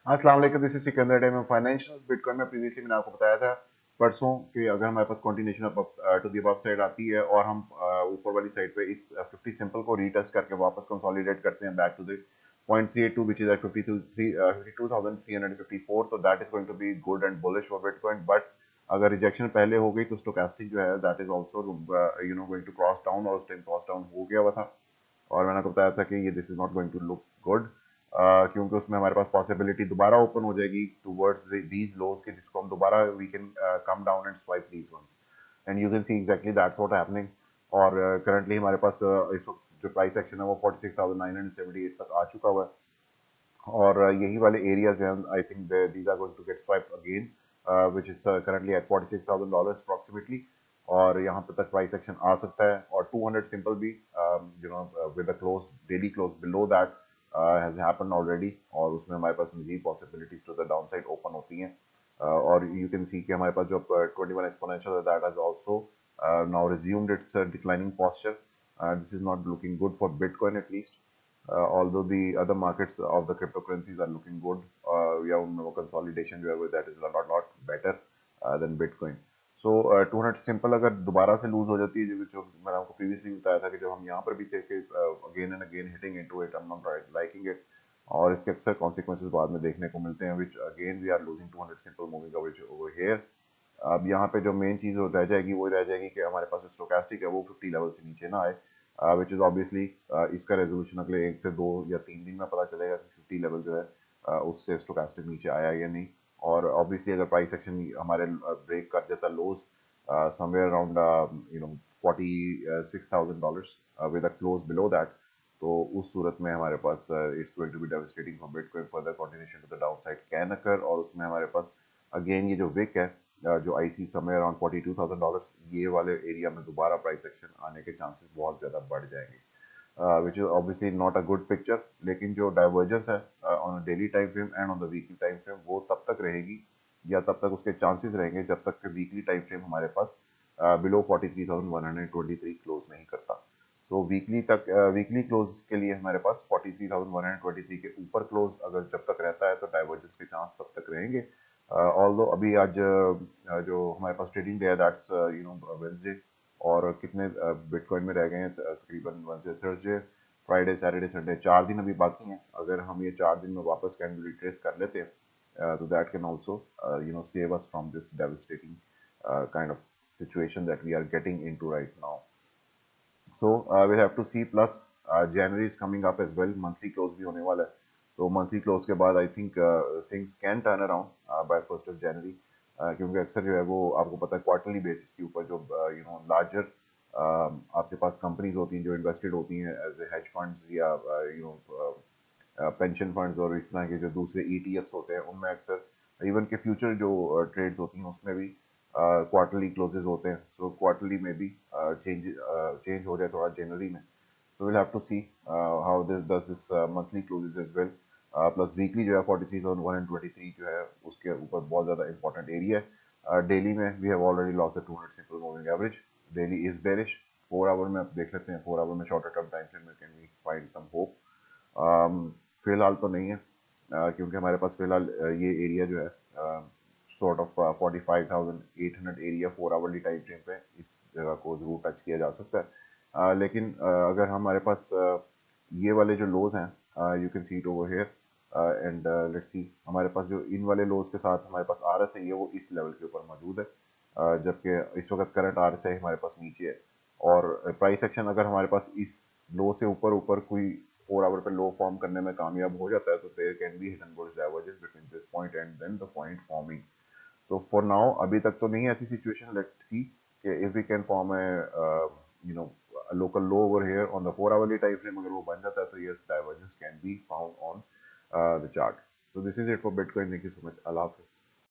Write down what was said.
अस्सलाम वालेकुम, this is Sikandar डे में फाइनेंशियल बिटकॉइन में प्रीवियसली मैंने आपको बताया था परसों कि अगर हमारे पास continuation to the above side आती है और हम ऊपर वाली साइड पे इस 50 सिंपल को रीटेस्ट करके वापस कंसोलिडेट करते हैं back to the point 382 which is at 52,354, तो that is going to be good and bullish for bitcoin. But अगर रिजेक्शन पहले हो गई तो स्टोकेस्टिक जो है that is also going to cross down, और उस टाइम क्रॉस डाउन हो गया हुआ था और मैंने आपको बताया था कि ये this is not going to look good, क्योंकि उसमें हमारे पास पॉसिबिलिटी दोबारा ओपन हो जाएगी टुवर्ड्स दीज लोज के, जिसको हम दोबारा we can come down and swipe these ones, and you can see exactly that's what happening. और करंटली हमारे पास इस वक्त जो प्राइस एक्शन है वो 46,978 तक आ चुका हुआ है, और यही वाले एरियाज जो हैं I think these are going to get swiped again, which is currently at $46,000 approximately, और यहाँ पे तक प्राइस एक्शन आ सकता है। और 200 सिंपल भी with a close daily close below that has happened already, और उसमें हमारे पास मजीद possibilities to the down side open होती हैं। और यू कैन सी कि हमारे पास जो 21 एक्सपोनेंशियल है that has also now resumed it's declining posture. This is not looking good for Bitcoin at least. Although the other markets of the cryptocurrencies are looking good, we have no consolidation जो है वो that is lot better than Bitcoin. So 200 simple अगर दोबारा से loose हो जाती है, जो मैंने आपको प्रीवियसली बताया था कि जो हम यहाँ पर भी थे कि again and again hitting into it, I am not liking it, और इसके अक्सर कॉन्सिक्वेंसेज बाद में देखने को मिलते हैं, which again we are losing 200 simple moving average over here. अब यहाँ पे जो मेन चीज़ रह जाएगी वो रह जाएगी कि हमारे पास जो स्टोकेस्टिक है वो 50 लेवल से नीचे ना आए, विच इज़ ऑब्वियसली इसका रेजोल्यूशन अगले 1 से 2 या 3 दिन में पता चलेगा कि 50 लेवल जो है उससे स्टोकेस्टिक नीचे आया या नहीं। और ऑब्वियसली अगर प्राइस एक्शन हमारे ब्रेक कर देता lows somewhere around $46,000 with a close below that, तो उस सूरत में हमारे पास it's going to be devastating for Bitcoin, further continuation to the down side can occur, और उसमें हमारे पास अगेन ये जो विक है जो आई थी समय अराउंड $42,000, ये वाले एरिया में दोबारा प्राइस एक्शन आने के चांसेस बहुत ज़्यादा बढ़ जाएंगे, which is obviously not a good picture. लेकिन जो डाइवर्जेंस है on a daily time frame and on the weekly time frame वो तब तक रहेगी, या तब तक उसके चांसेस रहेंगे जब तक कि वीकली टाइम फ्रेम हमारे पास बिलो 43,123 क्लोज नहीं करता। तो वीकली तक वीकली क्लोज के लिए हमारे पास 43,123 के ऊपर क्लोज अगर जब तक रहता है तो डाइवर्जेंस के चांस तब तक रहेंगे। ऑल्दो अभी आज जो हमारे पास ट्रेडिंग डे है दैट्स वेंसडे, और कितने बिटकॉइन में रह गए हैं तकरीबन Wednesday Thursday Friday Saturday Sunday 4 दिन अभी बाकी हैं। अगर हम ये 4 दिन में वापस कैंडल रिट्रेस कर लेते हैं तो that can also save us from this devastating kind of situation that we are getting into right now. So we'll have to see. Plus January is coming up as well. Monthly close भी होने वाला है, तो monthly close के बाद I think things can turn around by 1 January, क्योंकि अक्सर जो है वो आपको पता है क्वार्टरली बेसिस के ऊपर जो लार्जर आपके पास कंपनीज होती हैं जो इन्वेस्टेड होती हैं एज ए हेज फंड्स या पेंशन फंड्स और इस तरह के जो दूसरे ईटीएफ्स होते हैं उनमें अक्सर इवन के फ्यूचर जो ट्रेड्स होती हैं उसमें भी क्वार्टरली क्लोजेज होते हैं। सो क्वार्टरली में भी चेंज हो जाए थोड़ा जनवरी में, so we'll have to see how this does this monthly closes as well. Plus weekly जो है 43,123 जो है उसके ऊपर बहुत ज़्यादा इंपॉर्टेंट एरिया है। डेली में we have already lost the 200 simple moving average, daily is bearish. 4 hour में आप देख सकते हैं, 4 आवर में शॉर्टर टर्म टाइम फ्रेम में can we find some hope. फिलहाल तो नहीं है, क्योंकि हमारे पास फिलहाल ये एरिया जो है sort of 45,800 area 4 hourly time frame पे इस जगह को जरूर टच किया जा सकता है। लेकिन अगर हमारे पास ये वाले जो लोज हैं you can see it over here and let's see, हमारे पास जो इन वाले लोज के साथ हमारे पास RSI है वो इस लेवल के ऊपर मौजूद है, जबकि इस वक्त करंट RSI हमारे पास नीचे है। और प्राइस एक्शन अगर हमारे पास इस लो से ऊपर ऊपर कोई 4 आवर पे लो फॉर्म करने में कामयाब हो जाता है तो there can be hidden bullish divergence between this point and then the point forming. तो फॉर नाउ अभी तक तो नहीं है ऐसी सिचुएशन, लेट्स सी कि if we can form a you know local low over here on the 4 hourly time frame, अगर वो बन जाता है तो yes divergence can be found on the chart. So this is it for Bitcoin. Thank you so much. Allah Hafiz.